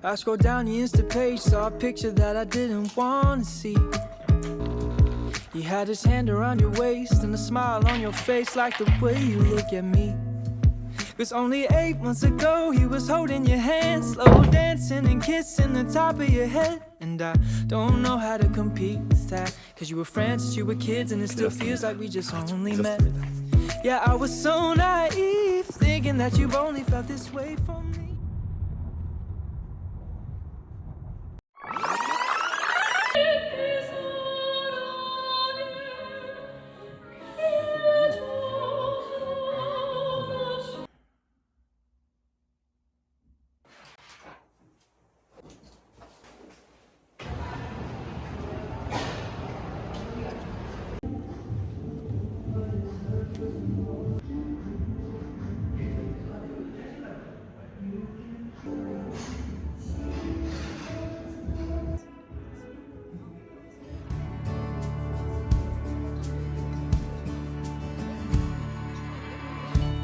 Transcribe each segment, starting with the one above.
I scrolled down the Insta page, saw a picture that I didn't want to see. You had his hand around your waist and a smile on your face, like the way you look at me. 'Cause only 8 months ago he was holding your hand, slow dancing and kissing the top of your head. And I don't know how to compete with that, 'cause you were friends since you were kids, and it still feels like we just only met. Yeah, I was so naive, thinking that you've only felt this way for me.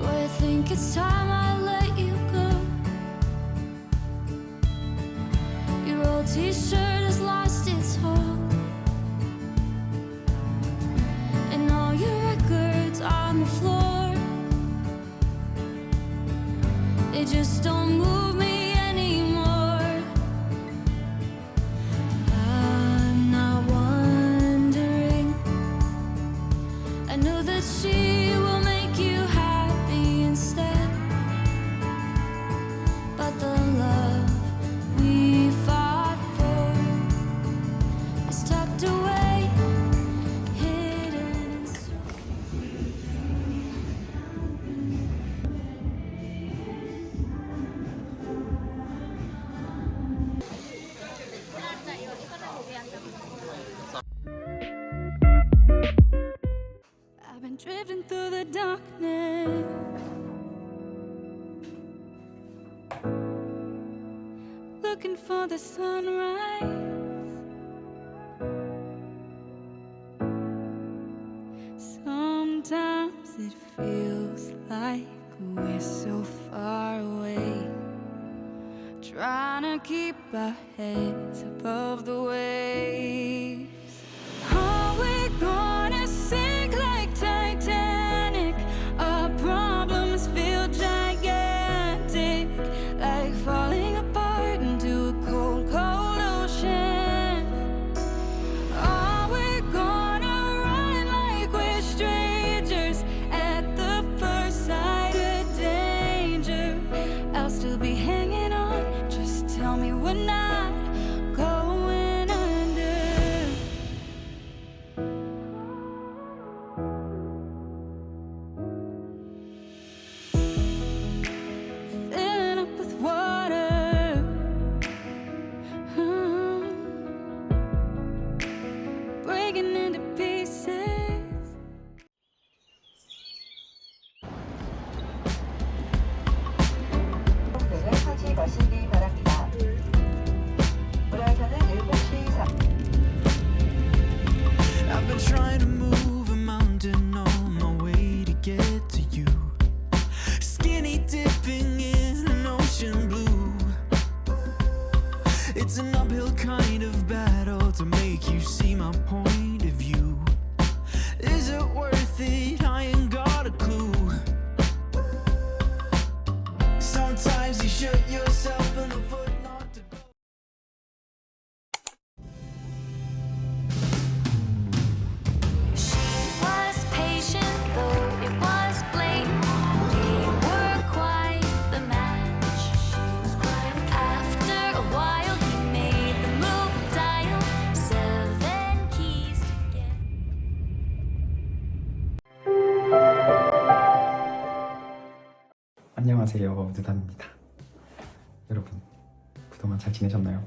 I think it's time I let you go. Your old t-shirt has lost its hope, and all your records on the floor, they just don't move me anymore. I'm not wondering, I know that she will make you happy instead, but the love we fought for is tucked away, hidden inside. I've been drifting through the darkness, looking for the sunrise. Sometimes it feels like we're so far away, trying to keep our heads above the waves. Are we gonna sink like Titanic? Our problems feel gigantic, like falling apart into a cold, cold ocean. Are we gonna run like we're strangers at the first sight of danger? I'll still be hanging on, just tell me we're not going under. Filling up with water, breaking into pieces. 등을 하지 마시기 바랍니다. 우라선은 7시 4분. I've been trying to move a mountain on my way to get to you. Skinny dipping in an ocean blue. It's an uphill kind of battle to make you see my point of view. Is it worth it? I ain't got a clue. Sometimes you shoot yourself in the foot not to go. She was patient, though it was blatant. We were quite the match. After a while, he made the move, dial 7 keys to get. 안녕하세요, 누담입니다. 여러분, 그동안 잘 지내셨나요?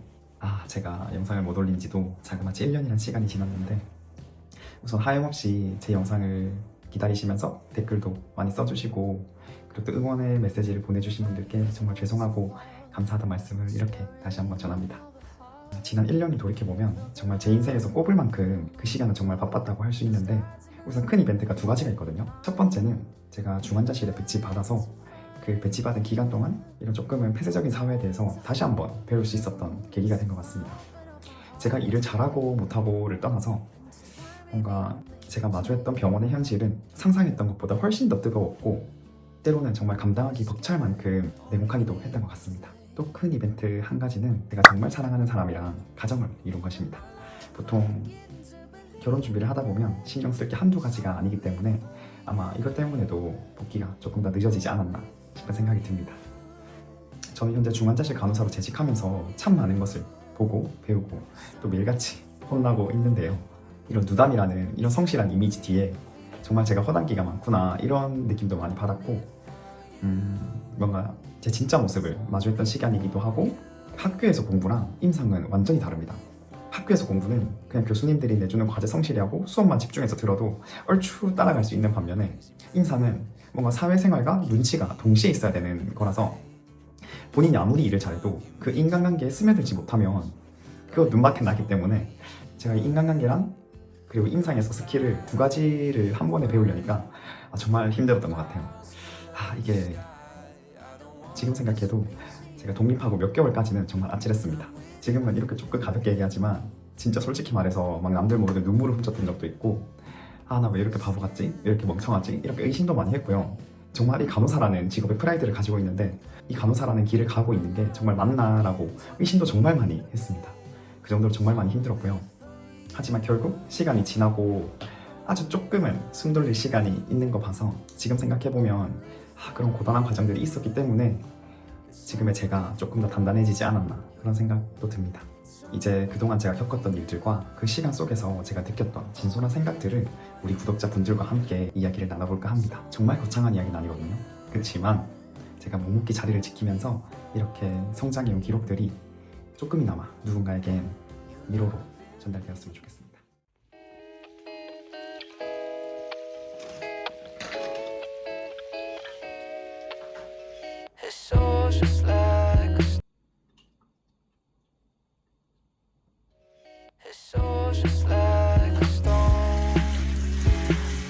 제가 영상을 못 올린 지도 자그마치 1년이라는 시간이 지났는데, 우선 하염없이 제 영상을 기다리시면서 댓글도 많이 써주시고, 그리고 또 응원의 메시지를 보내주신 분들께 정말 죄송하고 감사하다는 말씀을 이렇게 다시 한번 전합니다. 지난 1년을 돌이켜보면 정말 제 인생에서 꼽을 만큼 그 시간은 정말 바빴다고 할 수 있는데, 우선 큰 이벤트가 2가지가 있거든요. 첫 번째는 제가 중환자실에 배치 받아서 그 배치받은 기간 동안 이런 조금은 폐쇄적인 사회에 대해서 다시 한번 배울 수 있었던 계기가 된 것 같습니다. 제가 일을 잘하고 못하고를 떠나서 뭔가 제가 마주했던 병원의 현실은 상상했던 것보다 훨씬 더 뜨거웠고 때로는 정말 감당하기 벅찰 만큼 냉혹하기도 했던 것 같습니다. 또 큰 이벤트 한 가지는 제가 정말 사랑하는 사람이랑 가정을 이룬 것입니다. 보통 결혼 준비를 하다 보면 신경 쓸 게 한두 가지가 아니기 때문에 아마 이것 때문에도 복귀가 조금 더 늦어지지 않았나 싶은 생각이 듭니다. 저는 현재 중환자실 간호사로 재직하면서 참 많은 것을 보고 배우고 또 매일같이 혼나고 있는데요. 이런 누담이라는 이런 성실한 이미지 뒤에 정말 제가 허당기가 많구나 이런 느낌도 많이 받았고 뭔가 제 진짜 모습을 마주했던 시간이기도 하고 학교에서 공부랑 임상은 완전히 다릅니다. 학교에서 공부는 그냥 교수님들이 내주는 과제 성실히하고 수업만 집중해서 들어도 얼추 따라갈 수 있는 반면에 임상은 뭔가 사회생활과 눈치가 동시에 있어야 되는 거라서 본인이 아무리 일을 잘해도 그 인간관계에 스며들지 못하면 그거 눈밖에 나기 때문에 제가 이 인간관계랑 그리고 임상에서 스킬을 두 가지를 한 번에 배우려니까 정말 힘들었던 것 같아요. 이게 지금 생각해도 제가 독립하고 몇 개월까지는 정말 아찔했습니다. 지금은 이렇게 조금 가볍게 얘기하지만 진짜 솔직히 말해서 막 남들 모르게 눈물을 훔쳤던 적도 있고 나 왜 이렇게 바보 같지? 왜 이렇게 멍청하지? 이렇게 의심도 많이 했고요. 정말 이 간호사라는 직업의 프라이드를 가지고 있는데 이 간호사라는 길을 가고 있는 게 정말 맞나라고 의심도 정말 많이 했습니다. 그 정도로 정말 많이 힘들었고요. 하지만 결국 시간이 지나고 아주 조금은 숨 돌릴 시간이 있는 거 봐서 지금 생각해보면 그런 고단한 과정들이 있었기 때문에 지금의 제가 조금 더 단단해지지 않았나 그런 생각도 듭니다. 이제 그동안 제가 겪었던 일들과 그 시간 속에서 제가 느꼈던 진솔한 생각들을 우리 구독자분들과 함께 이야기를 나눠볼까 합니다. 정말 거창한 이야기는 아니거든요. 그렇지만 제가 묵묵히 자리를 지키면서 이렇게 성장해온 기록들이 조금이나마 누군가에겐 위로로 전달되었으면 좋겠습니다. It's all just like it's all just like a stone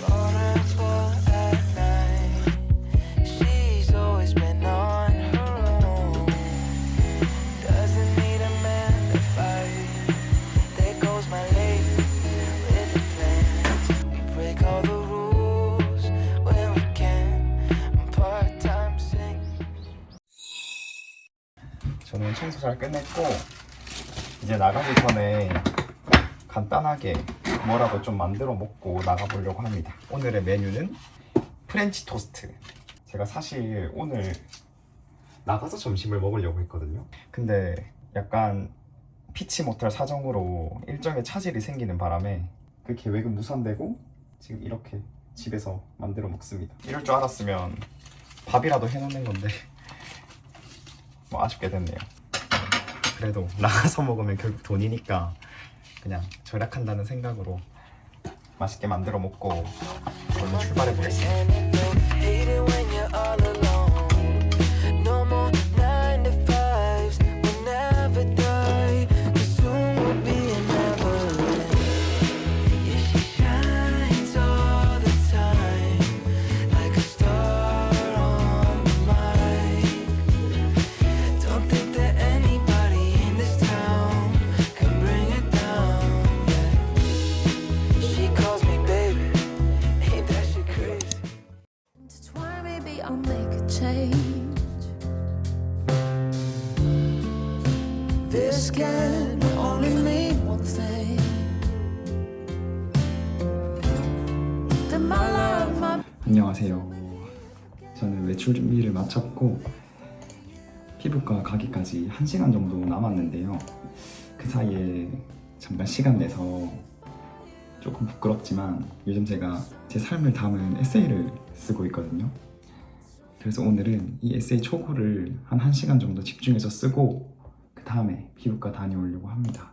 vulnerable at night. She's always been on her own. Doesn't need a man to fight. There goes my lady with the plans. We break all the rules when we can. I'm part-time singing. 저는 청소 잘 끝냈고 이제 나가기 전에 간단하게 뭐라도 좀 만들어 먹고 나가보려고 합니다. 오늘의 메뉴는 프렌치 토스트. 제가 사실 오늘 나가서 점심을 먹으려고 했거든요. 근데 약간 피치 못할 사정으로 일정에 차질이 생기는 바람에 그 계획은 무산되고 지금 이렇게 집에서 만들어 먹습니다. 이럴 줄 알았으면 밥이라도 해놓는 건데 뭐 아쉽게 됐네요. 그래도 나가서 먹으면 결국 돈이니까 그냥 절약한다는 생각으로 맛있게 만들어 먹고 얼른 출발해 보겠습니다. Hate it when you're all alone. No more 9 to 5s. We'll never die. 'Cause soon we'll be in Neverland. Yeah, she shines all the time like a star on the mic. Don't think that anybody in this town can bring it down. Yeah. She calls me baby. Ain't that shit crazy? Intertwine, maybe I'll make a change. This can only mean one thing. That my love, my 안녕하세요. 저는 외출 준비를 마쳤고 피부과 가기까지 1시간 정도 남았는데요. 그 사이에 잠깐 시간 내서 조금 부끄럽지만 요즘 제가 제 삶을 담은 에세이를 쓰고 있거든요. 그래서 오늘은 이 에세이 초고를 한 1시간 정도 집중해서 쓰고 그 다음에 피부과 다녀오려고 합니다.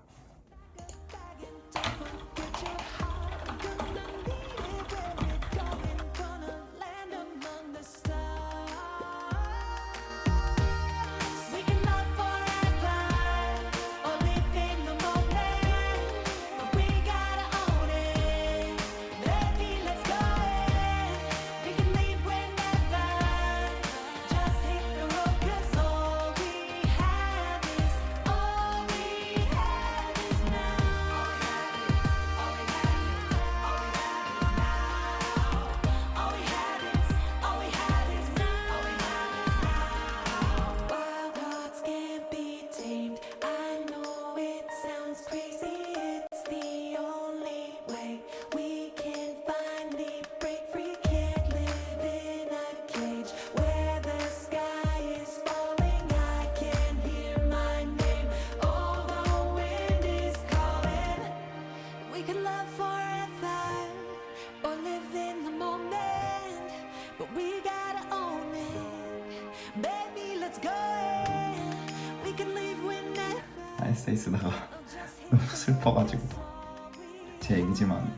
we can love forever or live in the moment. But we gotta own it. Baby, let's go ahead. We can leave whenever. Just forever or live in the moment, but we gotta own it. Baby, let's go ahead. We can leave whenever. 에세이 쓰다가 너무 슬퍼가지고 제 얘기지만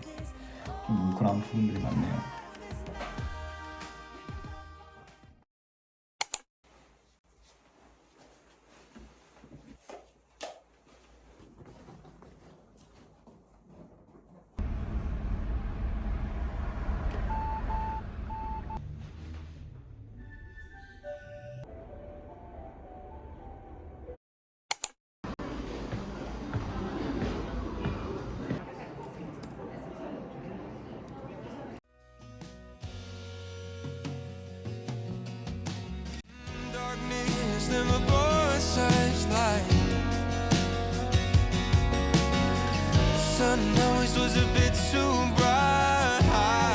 좀 뭉클한 부분들이 많네요. Darkness never brought such light. The sun always was a bit too bright. I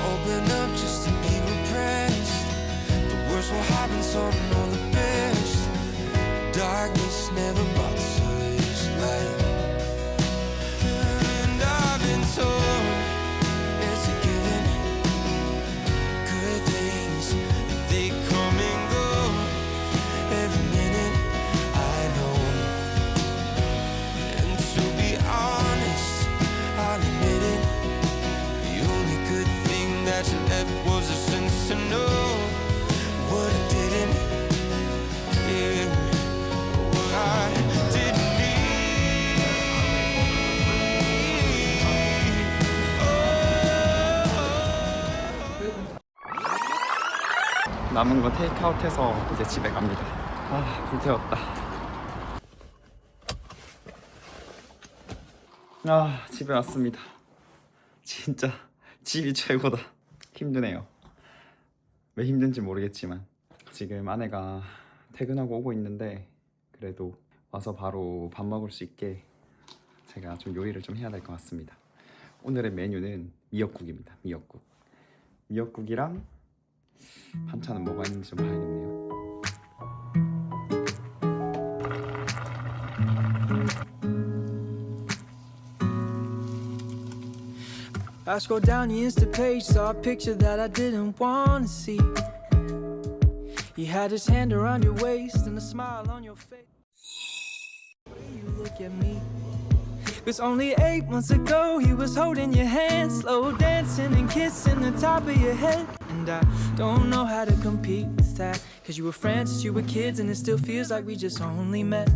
open up just to be repressed. The worst will happen, so I know the best. Darkness never brought such light. And I've been told it's a given. Good things, they come and go every minute, I know. And to be honest, I'll admit it, the only good thing that you left was a sense to know what I didn't, yeah, what I didn't need. 남은 거 테이크아웃해서 이제 집에 갑니다. 아, 불태웠다. 아, 집에 왔습니다. 진짜 집이 최고다. 힘드네요. 왜 힘든지 모르겠지만 지금 아내가 퇴근하고 오고 있는데 그래도 와서 바로 밥 먹을 수 있게 제가 좀 요리를 좀 해야 될 것 같습니다. 오늘의 메뉴는 미역국입니다. 미역국이랑 반찬은 뭐가 있는지 좀 봐야겠네요. I scrolled down the Insta page, saw a picture that I didn't want to see. He had his hand around your waist and a smile on your face. The way you look at me. 'Cause only 8 months ago he was holding your hand, slow dancing and kissing the top of your head. And I don't know how to compete with that, 'cause you were friends since you were kids and it still feels like we just only met.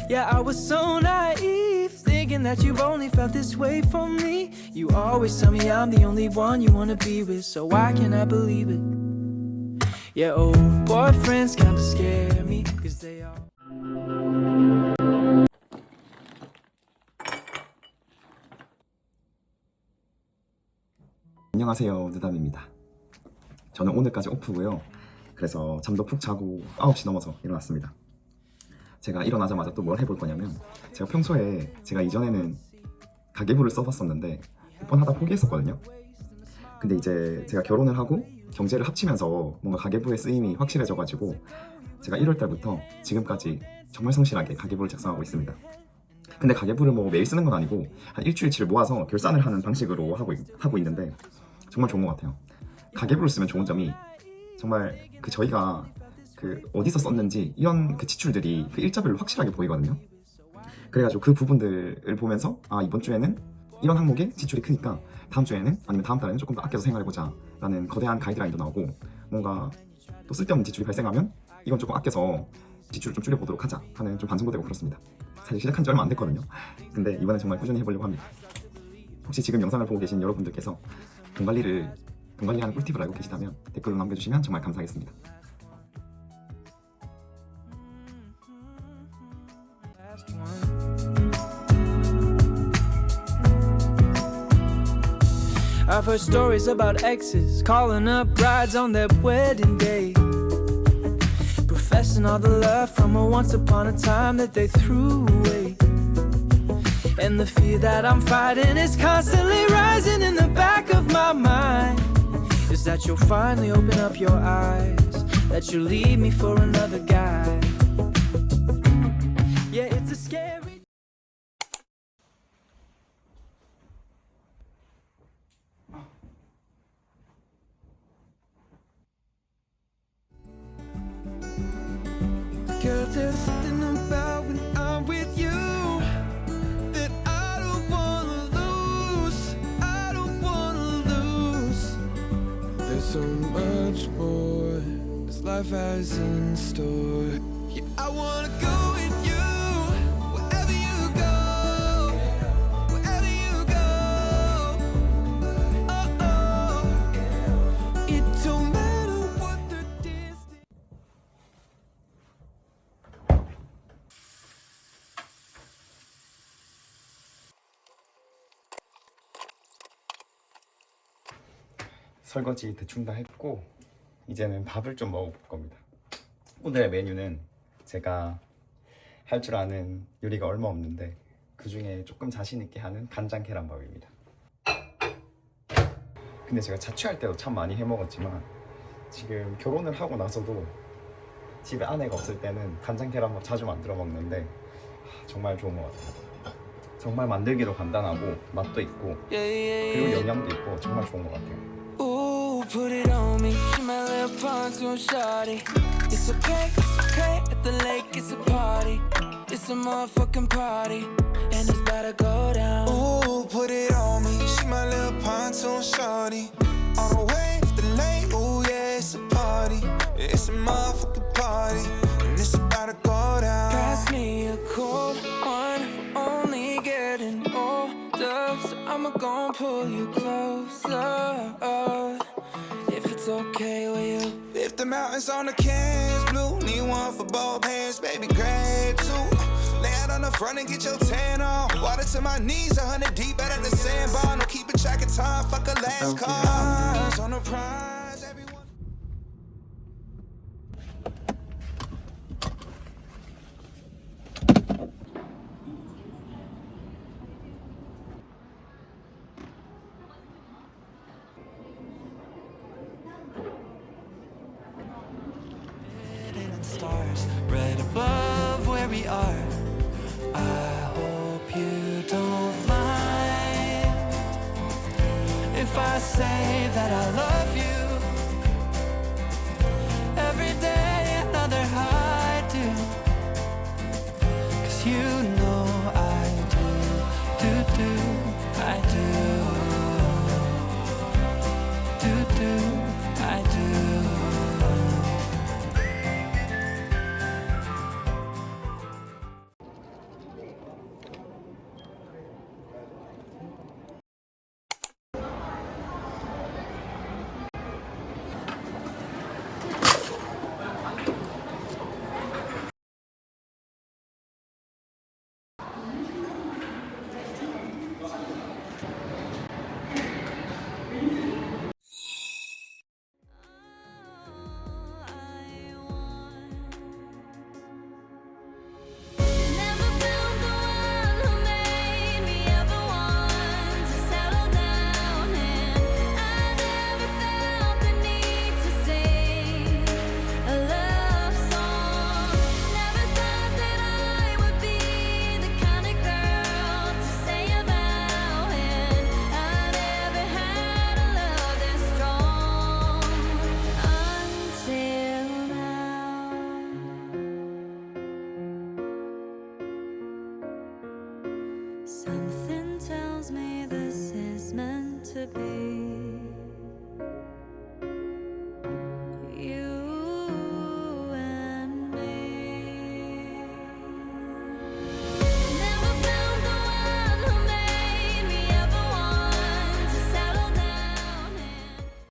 Yeah, I was so naive, thinking that you've only felt this way for me. You always tell me I'm the only one you wanna be with, so why can't I believe it? Yeah, old boyfriends kinda scare me, 'cause they all 안녕하세요, 누담입니다. 저는 오늘까지 오프고요. 그래서 잠도 푹 자고 9시 넘어서 일어났습니다. 제가 일어나자마자 또 뭘 해볼 거냐면, 제가 평소에 제가 이전에는 가계부를 써봤었는데 몇 번 하다 포기했었거든요. 근데 이제 제가 결혼을 하고 경제를 합치면서 뭔가 가계부의 쓰임이 확실해져가지고 제가 1월 달부터 지금까지 정말 성실하게 가계부를 작성하고 있습니다. 근데 가계부를 뭐 매일 쓰는 건 아니고 한 일주일치를 모아서 결산을 하는 방식으로 하고 있는데 정말 좋은 것 같아요. 가계부를 쓰면 좋은 점이 정말 저희가 어디서 썼는지 이런 지출들이 일자별로 확실하게 보이거든요. 그래가지고 그 부분들을 보면서 아, 이번 주에는 이런 항목에 지출이 크니까 다음 주에는 아니면 다음 달에는 조금 더 아껴서 생활해보자 라는 거대한 가이드라인도 나오고, 뭔가 또 쓸데없는 지출이 발생하면 이건 조금 아껴서 지출을 좀 줄여보도록 하자 하는 좀 반성도 되고 그렇습니다. 사실 시작한 지 얼마 안 됐거든요. 근데 이번에 정말 꾸준히 해보려고 합니다. 혹시 지금 영상을 보고 계신 여러분들께서 돈 관리하는 꿀팁을 알고 계시다면 댓글로 남겨주시면 정말 감사하겠습니다. I've heard stories about exes calling up brides on their wedding day, professing all the love from a once upon a time that they threw away. And the fear that I'm fighting is constantly rising in the back of my mind, is that you'll finally open up your eyes, that you'll leave me for another guy. Yeah, it's a scary life has in store. Yeah, I wanna go with you wherever you go, wherever you go. Oh, oh. It don't matter what the distance. 설거지 대충 다 했고 이제는 밥을 좀 먹어볼 겁니다. 오늘의 메뉴는 제가 할 줄 아는 요리가 얼마 없는데 그 중에 조금 자신 있게 하는 간장 계란밥입니다. 근데 제가 자취할 때도 참 많이 해 먹었지만 지금 결혼을 하고 나서도 집에 아내가 없을 때는 간장 계란밥 자주 만들어 먹는데 정말 좋은 것 같아요. 정말 만들기도 간단하고 맛도 있고 그리고 영양도 있고 정말 좋은 것 같아요. Put it on me, she my little pontoon shawty. It's okay, at the lake it's a party. It's a motherfucking party, and it's about to go down. Ooh, put it on me, she my little pontoon shawty. On the way to the lake, ooh yeah, it's a party. It's a motherfucking party, and it's about to go down. Pass me a cold one, we're only getting older, so I'ma gon' pull you closer. If it's okay with you. If the mountains on the cans blue, need one for both hands, baby, grab two. Lay out on the front and get your tan on. Water to my knees, 100 deep out of the sandbar. No keeping track of time, fuck a last call. Eyes on the prize, everyone. Stars right above where we are. I hope you don't mind if I say that I love you. Every day another high do, 'cause you know I do, I do, I do. Something tells me this is meant to be.